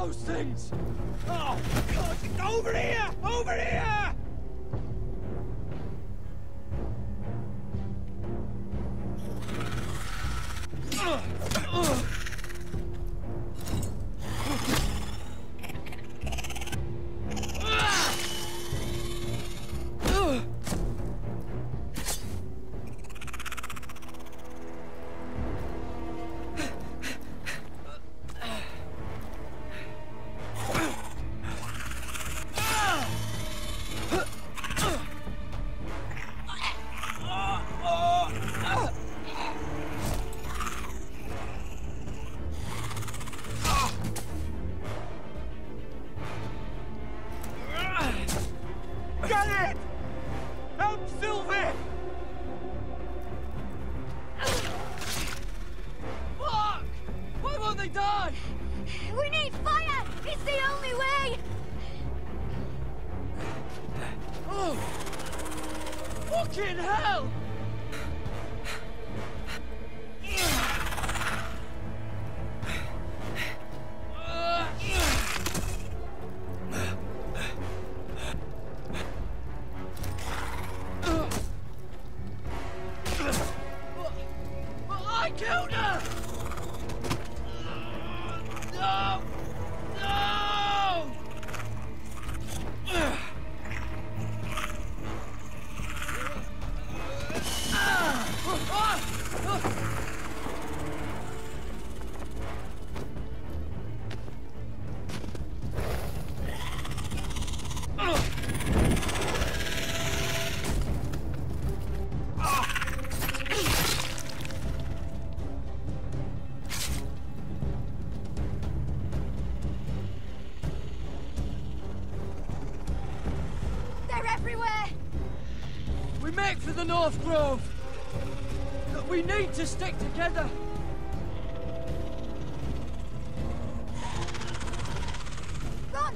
those things? Oh, God! Over here! Over here! Fucking hell! I killed her! No! No! They're everywhere! We make for the North Grove! But we need to stick together! Run!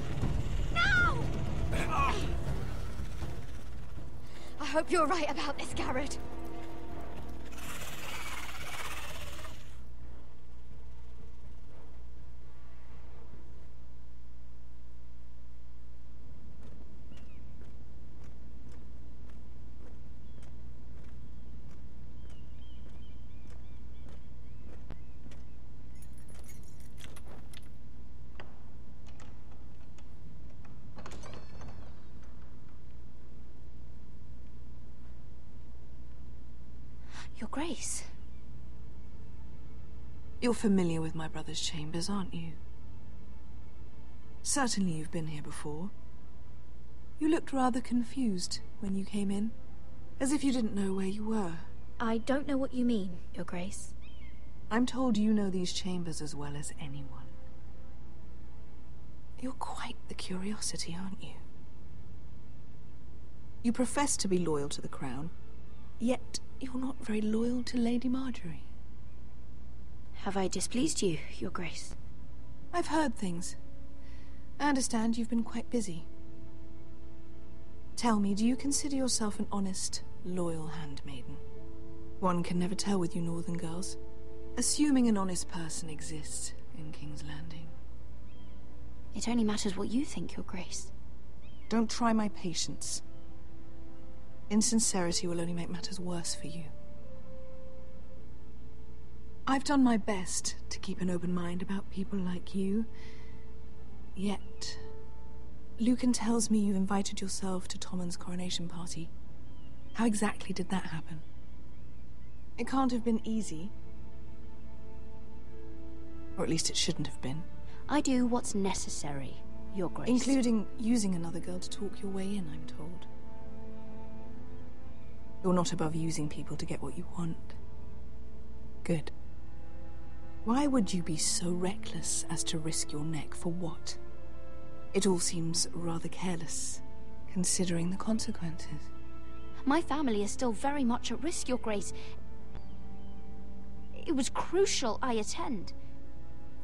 Now! I hope you're right about this, Garrett. Your Grace. You're familiar with my brother's chambers, aren't you? Certainly you've been here before. You looked rather confused when you came in, as if you didn't know where you were. I don't know what you mean, Your Grace. I'm told you know these chambers as well as anyone. You're quite the curiosity, aren't you? You profess to be loyal to the crown, yet you're not very loyal to Lady Marjorie. Have I displeased you, Your Grace? I've heard things. I understand you've been quite busy. Tell me, do you consider yourself an honest, loyal handmaiden? One can never tell with you northern girls. Assuming an honest person exists in King's Landing. It only matters what you think, Your Grace. Don't try my patience. Insincerity will only make matters worse for you. I've done my best to keep an open mind about people like you. Yet, Lucan tells me you invited yourself to Tommen's coronation party. How exactly did that happen? It can't have been easy. Or at least it shouldn't have been. I do what's necessary, Your Grace. Including using another girl to talk your way in, I'm told. You're not above using people to get what you want. Good. Why would you be so reckless as to risk your neck for what? It all seems rather careless, considering the consequences. My family is still very much at risk, Your Grace. It was crucial I attend.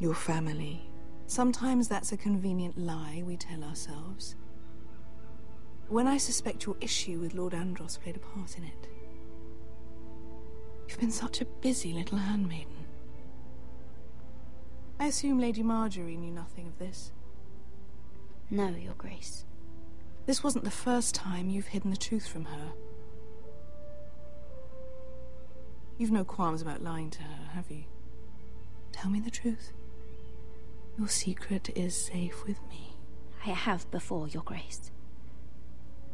Your family. Sometimes that's a convenient lie we tell ourselves. When I suspect your issue with Lord Andros played a part in it. You've been such a busy little handmaiden. I assume Lady Marjorie knew nothing of this. No, Your Grace. This wasn't the first time you've hidden the truth from her. You've no qualms about lying to her, have you? Tell me the truth. Your secret is safe with me. I have before, Your Grace.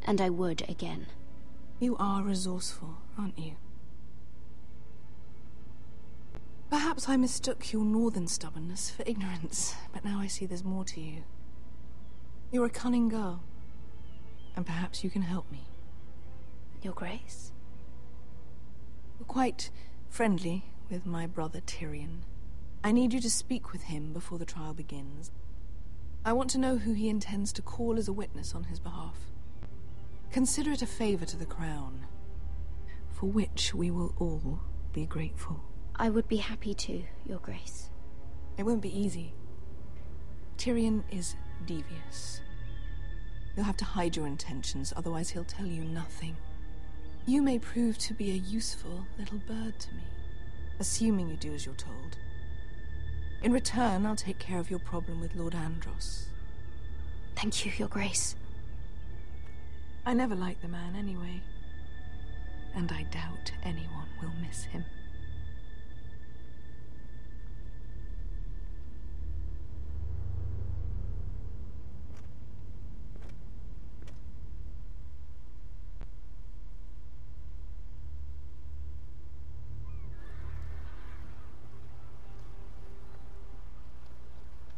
And I would again. You are resourceful, aren't you? Perhaps I mistook your northern stubbornness for ignorance, but now I see there's more to you. You're a cunning girl, and perhaps you can help me. Your Grace? You're quite friendly with my brother Tyrion. I need you to speak with him before the trial begins. I want to know who he intends to call as a witness on his behalf. Consider it a favor to the crown, for which we will all be grateful. I would be happy to, Your Grace. It won't be easy. Tyrion is devious. You'll have to hide your intentions, otherwise he'll tell you nothing. You may prove to be a useful little bird to me, assuming you do as you're told. In return, I'll take care of your problem with Lord Andros. Thank you, Your Grace. I never liked the man anyway, and I doubt anyone will miss him.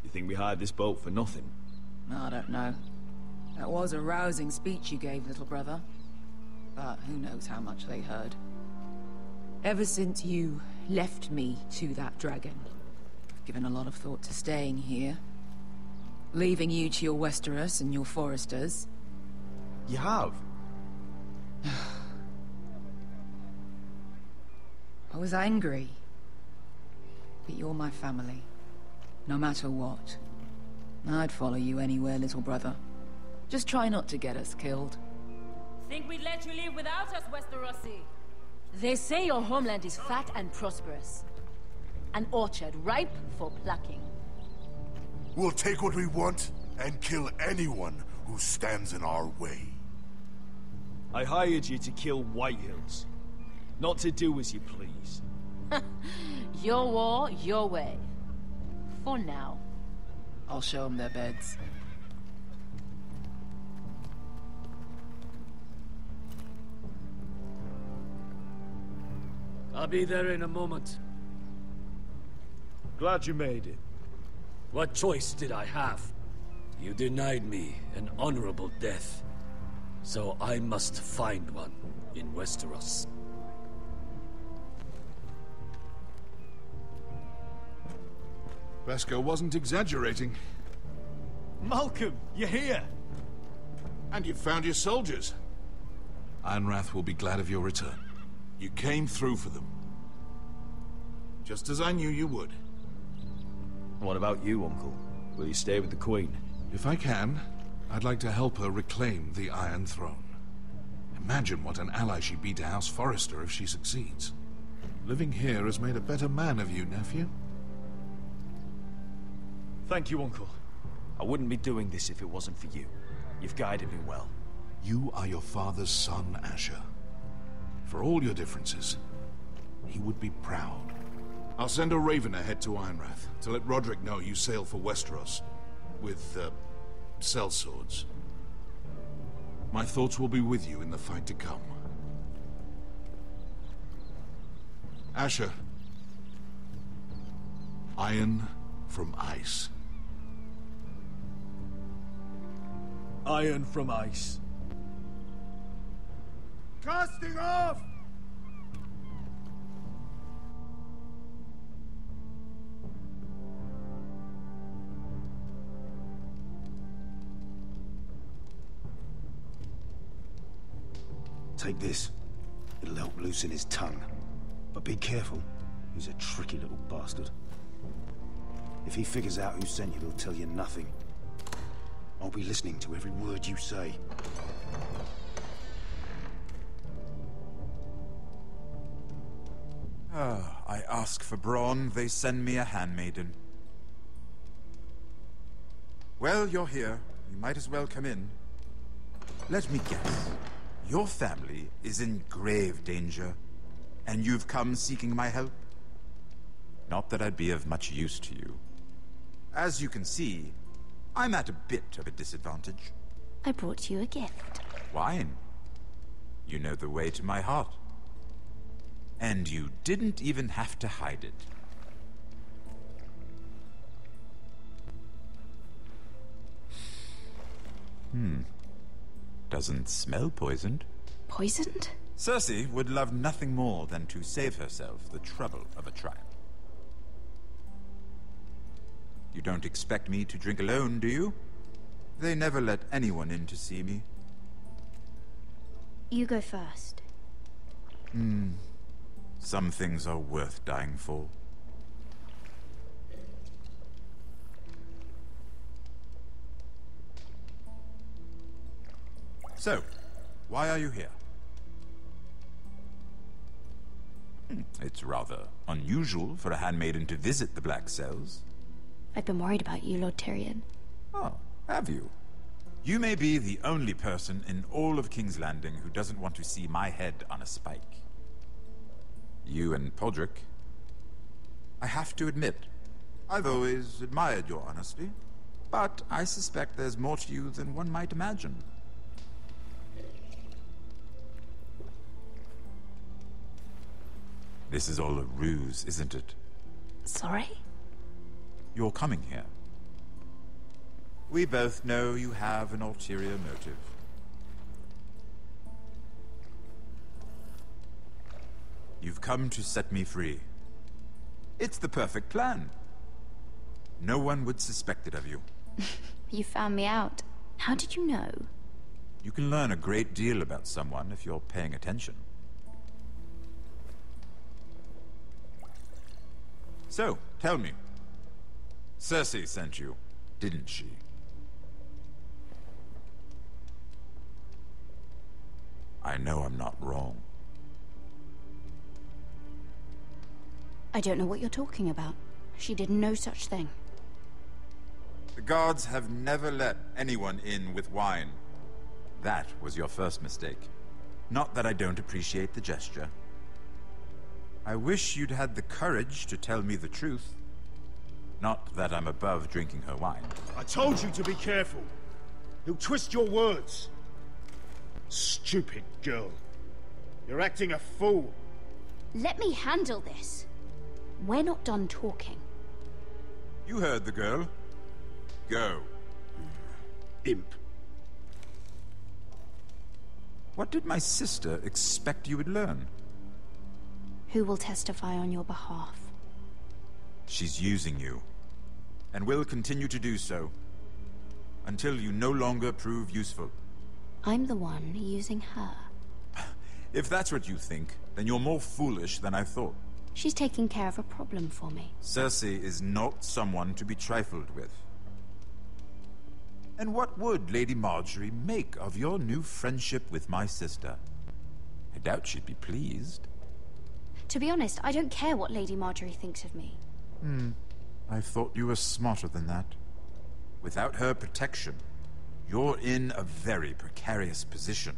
You think we hired this boat for nothing? I don't know. That was a rousing speech you gave, little brother. But who knows how much they heard. Ever since you left me to that dragon, I've given a lot of thought to staying here. Leaving you to your Westeros and your Foresters. You have? I was angry. But you're my family. No matter what. I'd follow you anywhere, little brother. Just try not to get us killed. Think we'd let you leave without us, Westerosi? They say your homeland is fat and prosperous. An orchard ripe for plucking. We'll take what we want and kill anyone who stands in our way. I hired you to kill Whitehills, not to do as you please. Your war, your way. For now. I'll show them their beds. I'll be there in a moment. Glad you made it. What choice did I have? You denied me an honorable death. So I must find one in Westeros. Vesco wasn't exaggerating. Malcolm, you're here! And you found your soldiers. Ironrath will be glad of your return. You came through for them. Just as I knew you would. What about you, Uncle? Will you stay with the Queen? If I can, I'd like to help her reclaim the Iron Throne. Imagine what an ally she'd be to House Forrester if she succeeds. Living here has made a better man of you, nephew. Thank you, Uncle. I wouldn't be doing this if it wasn't for you. You've guided me well. You are your father's son, Asher. For all your differences, he would be proud. I'll send a raven ahead to Ironrath to let Roderick know you sail for Westeros with, sellswords. My thoughts will be with you in the fight to come. Asher. Iron from ice. Iron from ice. Casting off! Take this. It'll help loosen his tongue. But be careful. He's a tricky little bastard. If he figures out who sent you, he'll tell you nothing. I'll be listening to every word you say. I ask for brawn, they send me a handmaiden. Well, you're here. You might as well come in. Let me guess. Your family is in grave danger, and you've come seeking my help? Not that I'd be of much use to you. As you can see, I'm at a bit of a disadvantage. I brought you a gift. Wine. You know the way to my heart. And you didn't even have to hide it. Doesn't smell poisoned. Poisoned? Cersei would love nothing more than to save herself the trouble of a trial. You don't expect me to drink alone, do you? They never let anyone in to see me. You go first. Some things are worth dying for. So, why are you here? It's rather unusual for a handmaiden to visit the Black Cells. I've been worried about you, Lord Tyrion. Oh, have you? You may be the only person in all of King's Landing who doesn't want to see my head on a spike. You and Podrick. I have to admit, I've always admired your honesty, but I suspect there's more to you than one might imagine. This is all a ruse, isn't it? Sorry? You're coming here. We both know you have an ulterior motive. You've come to set me free. It's the perfect plan. No one would suspect it of you. You found me out. How did you know? You can learn a great deal about someone if you're paying attention. So, tell me. Cersei sent you, didn't she? I know I'm not wrong. I don't know what you're talking about. She did no such thing. The guards have never let anyone in with wine. That was your first mistake. Not that I don't appreciate the gesture. I wish you'd had the courage to tell me the truth. Not that I'm above drinking her wine. I told you to be careful. He'll twist your words. Stupid girl. You're acting a fool. Let me handle this. We're not done talking. You heard the girl. Go. Imp. What did my sister expect you would learn? Who will testify on your behalf? She's using you, and will continue to do so, until you no longer prove useful. I'm the one using her. If that's what you think, then you're more foolish than I thought. She's taking care of a problem for me. Cersei is not someone to be trifled with. And what would Lady Marjorie make of your new friendship with my sister? I doubt she'd be pleased. To be honest, I don't care what Lady Marjorie thinks of me. I thought you were smarter than that. Without her protection, you're in a very precarious position.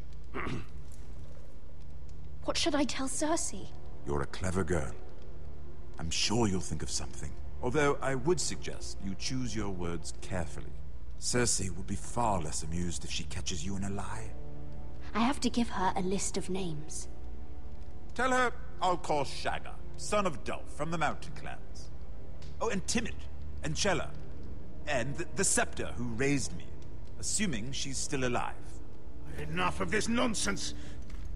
What should I tell Cersei? You're a clever girl. I'm sure you'll think of something. Although I would suggest you choose your words carefully. Cersei will be far less amused if she catches you in a lie. I have to give her a list of names. Tell her I'll call Shagga, son of Dolph from the Mountain Clans. Oh, and Timid, and Chella, and the Scepter who raised me, assuming she's still alive. Enough of this nonsense.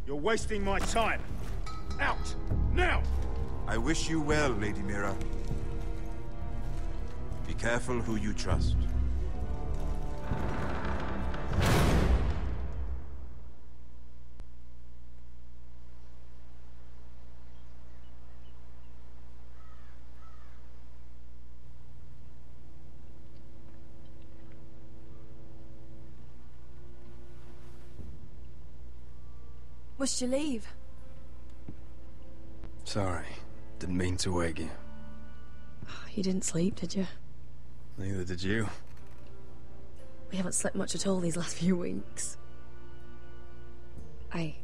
You're wasting my time. Out! Now! I wish you well, Lady Mira. Be careful who you trust. Must you leave? Sorry. Didn't mean to wake you. You didn't sleep, did you? Neither did you. We haven't slept much at all these last few weeks. I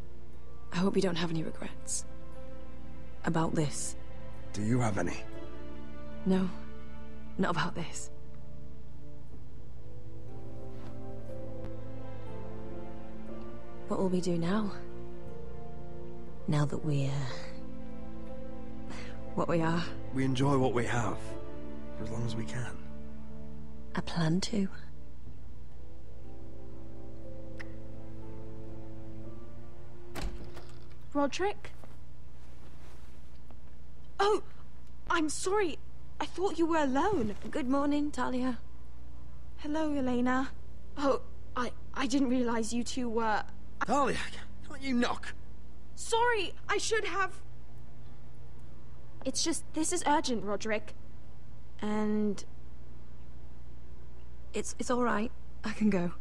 hope you don't have any regrets. About this. Do you have any? No, not about this. What will we do now? Now that we're... what we are? We enjoy what we have, for as long as we can. I plan to. Roderick? Oh, I'm sorry. I thought you were alone. Good morning, Talia. Hello, Elena. Oh, I didn't realize you two were... Talia, can't you knock? Sorry, I should have... It's just, this is urgent, Roderick. And... It's all right. I can go.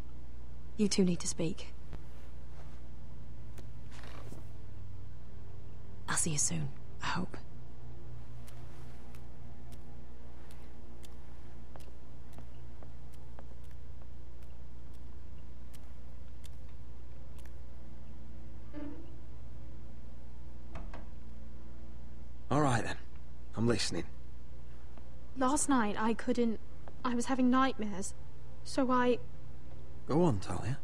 You two need to speak. I'll see you soon, I hope. All right then. I'm listening. Last night, I was having nightmares. So I Go on, Talia.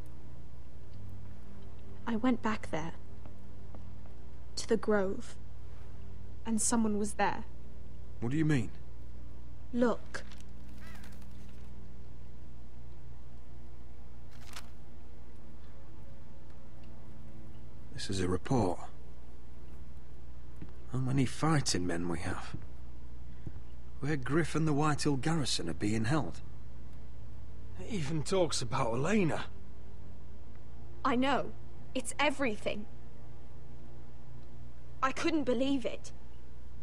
went back there. To the grove. And someone was there. What do you mean? Look. This is a report. How many fighting men we have? Where Griff and the Whitehill garrison are being held. It even talks about Elena. I know. It's everything. I couldn't believe it.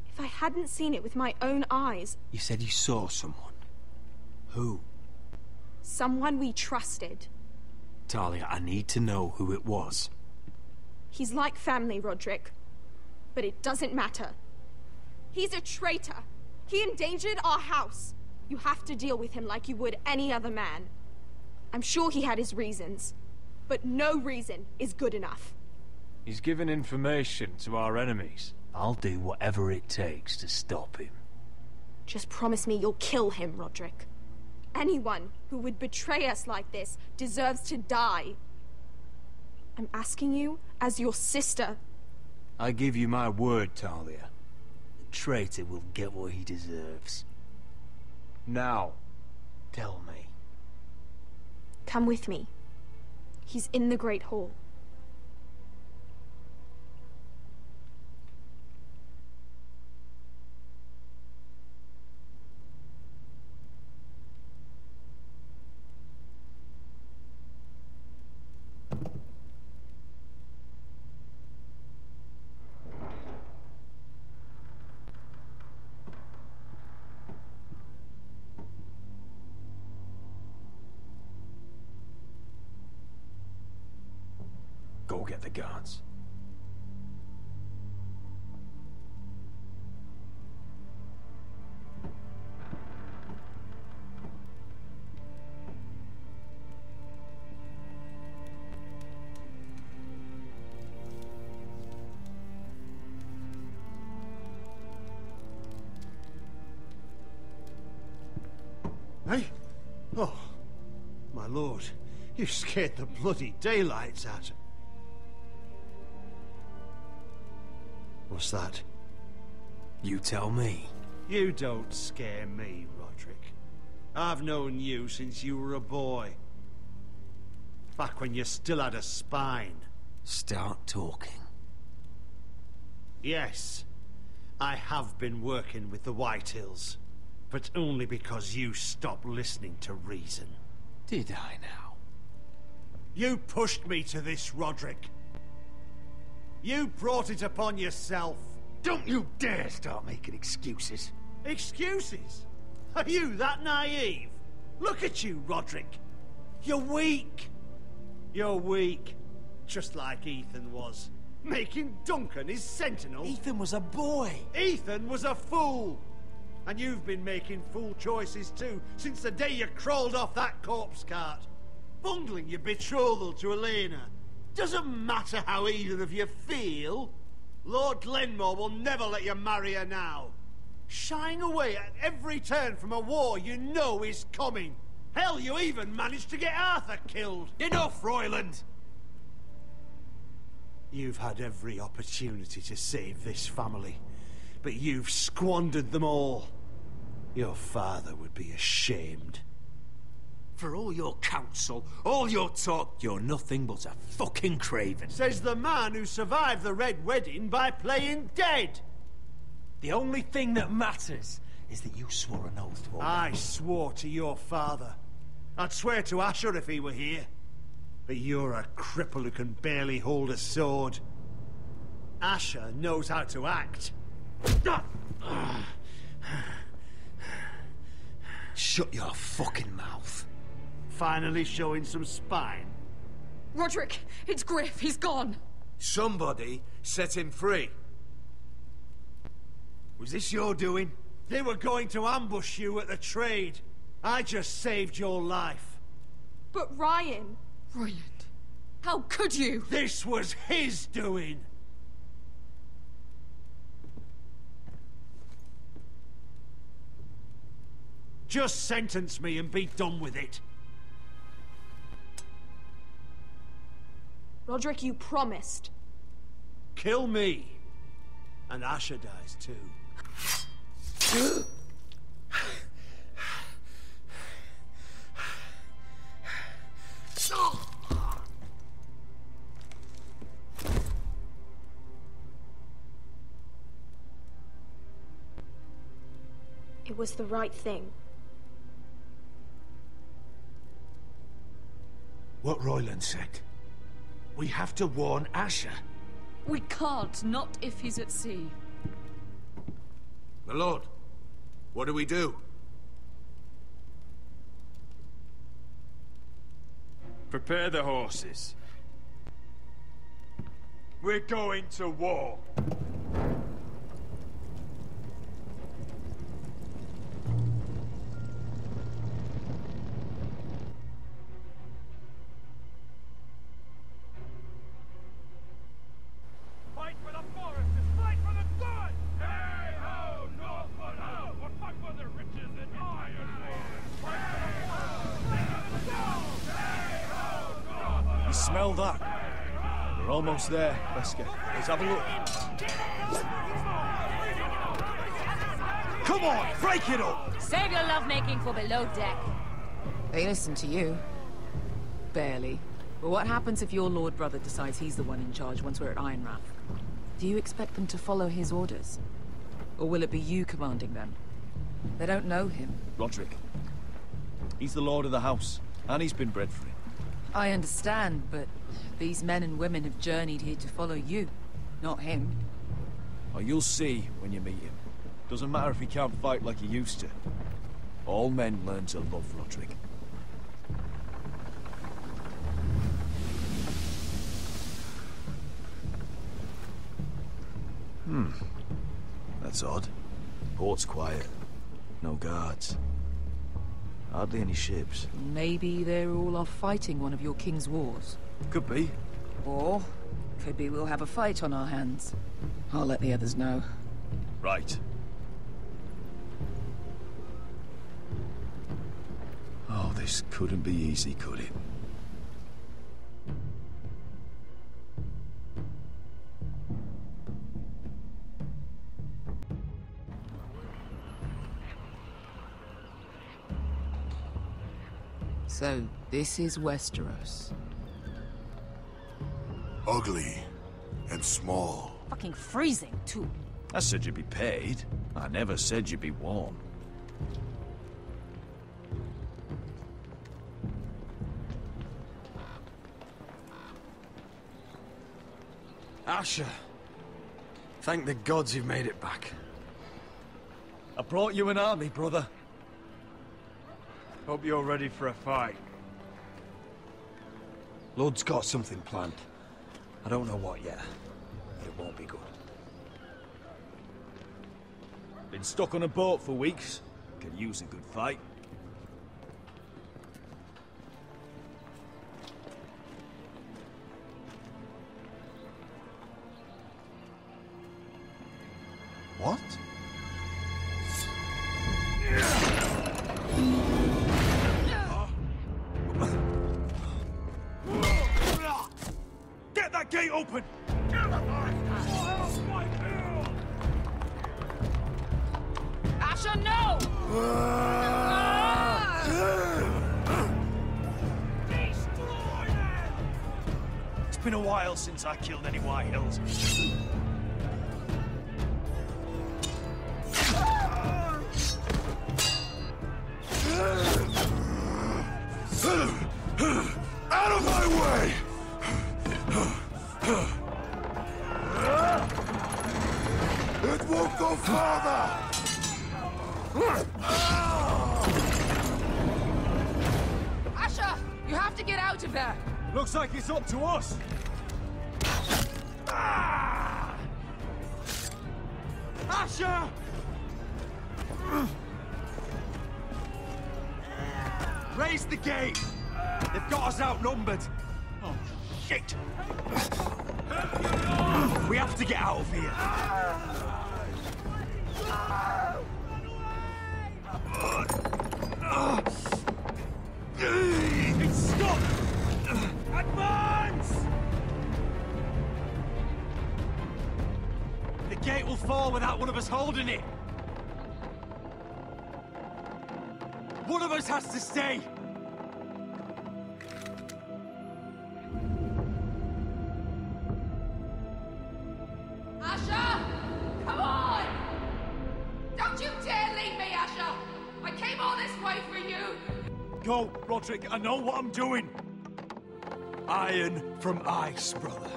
If I hadn't seen it with my own eyes... You said you saw someone. Who? Someone we trusted. Talia, I need to know who it was. He's like family, Roderick. But it doesn't matter. He's a traitor. He endangered our house. You have to deal with him like you would any other man. I'm sure he had his reasons. But no reason is good enough. He's given information to our enemies. I'll do whatever it takes to stop him. Just promise me you'll kill him, Roderick. Anyone who would betray us like this deserves to die. I'm asking you as your sister. I give you my word, Talia. The traitor will get what he deserves. Now, tell me. Come with me. He's in the Great Hall. Go get the guards. Hey? Oh, my lord. You scared the bloody daylights out of... What's that? You tell me. You don't scare me, Roderick. I've known you since you were a boy. Back when you still had a spine. Start talking. Yes, I have been working with the Whitehills, but only because you stopped listening to reason. Did I now? You pushed me to this, Roderick. You brought it upon yourself. Don't you dare start making excuses. Excuses? Are you that naive? Look at you, Roderick. You're weak. You're weak. Just like Ethan was. Making Duncan his sentinel. Ethan was a boy. Ethan was a fool. And you've been making fool choices too, since the day you crawled off that corpse cart. bungling your betrothal to Elena. Doesn't matter how either of you feel. Lord Glenmore will never let you marry her now. Shying away at every turn from a war you know is coming. Hell, you even managed to get Arthur killed. Enough, Royland! You've had every opportunity to save this family, but you've squandered them all. Your father would be ashamed. For all your counsel, all your talk, you're nothing but a fucking craven. Says the man who survived the Red Wedding by playing dead. The only thing that matters is that you swore an oath to obey. I swore to your father. I'd swear to Asher if he were here. But you're a cripple who can barely hold a sword. Asher knows how to act. Shut your fucking mouth. Finally showing some spine. Roderick, it's Griff. He's gone. Somebody set him free. Was this your doing? They were going to ambush you at the trade. I just saved your life. But Ryan... Royland, how could you? This was his doing. Just sentence me and be done with it. Roderick, you promised. Kill me. And Asher dies too. It was the right thing. What Royland said. We have to warn Asher. We can't, not if he's at sea. My lord, what do we do? Prepare the horses. We're going to war. Fight for the forest and fight for the sun! Hey ho, Northwood ho! We'll fight for the riches and iron! Fight for the forest! Fight for the sun! Hey ho, Northwood! You smell that? We're almost there, Wesker. Let's have a look. Come on, break it up! Save your lovemaking for below deck. They listen to you. Barely. But what happens if your lord brother decides he's the one in charge once we're at Ironrath? Do you expect them to follow his orders? Or will it be you commanding them? They don't know him. Roderick. He's the lord of the house, and he's been bred for it. I understand, but these men and women have journeyed here to follow you, not him. Oh, you'll see when you meet him. Doesn't matter if he can't fight like he used to. All men learn to love Roderick. That's odd. Port's quiet. No guards. Hardly any ships. Maybe they're all off fighting one of your king's wars. Could be. Or, could be we'll have a fight on our hands. I'll let the others know. Right. Oh, this couldn't be easy, could it? So, this is Westeros. Ugly and small. Fucking freezing, too. I said you'd be paid. I never said you'd be warm. Asher. Thank the gods you've made it back. I brought you an army, brother. Hope you're ready for a fight. Lord's got something planned. I don't know what yet, but it won't be good. Been stuck on a boat for weeks. Could use a good fight. What? Get that gate open! Asher, no! Destroy them! It's been a while since I killed any White Hills. Out of my way! It won't go farther! Asher, you have to get out of there. Looks like it's up to us. Asher! Raise the gate! They've got us outnumbered. Oh, shit! We have to get out of here. It's stuck! Advance! The gate will fall without one of us holding it. One of us has to stay. Asher! Come on! Don't you dare leave me, Asher! I came all this way for you! Go, Roderick, I know what I'm doing. Iron from ice, brother.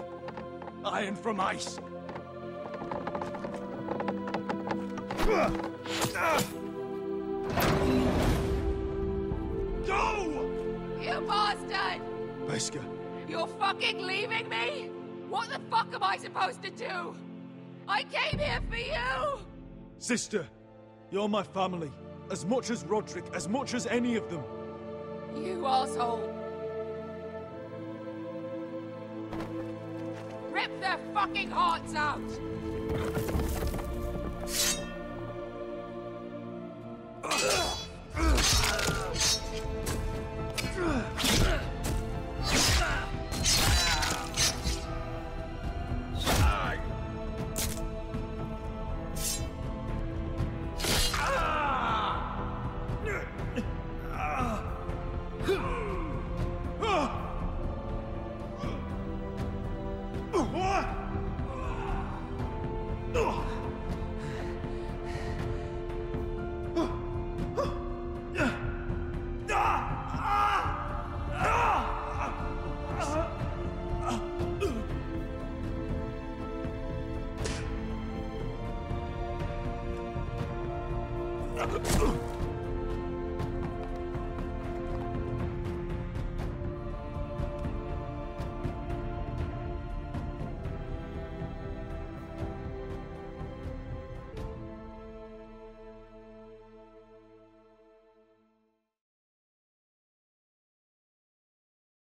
Iron from ice. Go! You bastard! Wesker. You're fucking leaving me? What the fuck am I supposed to do? I came here for you! Sister, you're my family. As much as Roderick, as much as any of them. You asshole! Rip their fucking hearts out!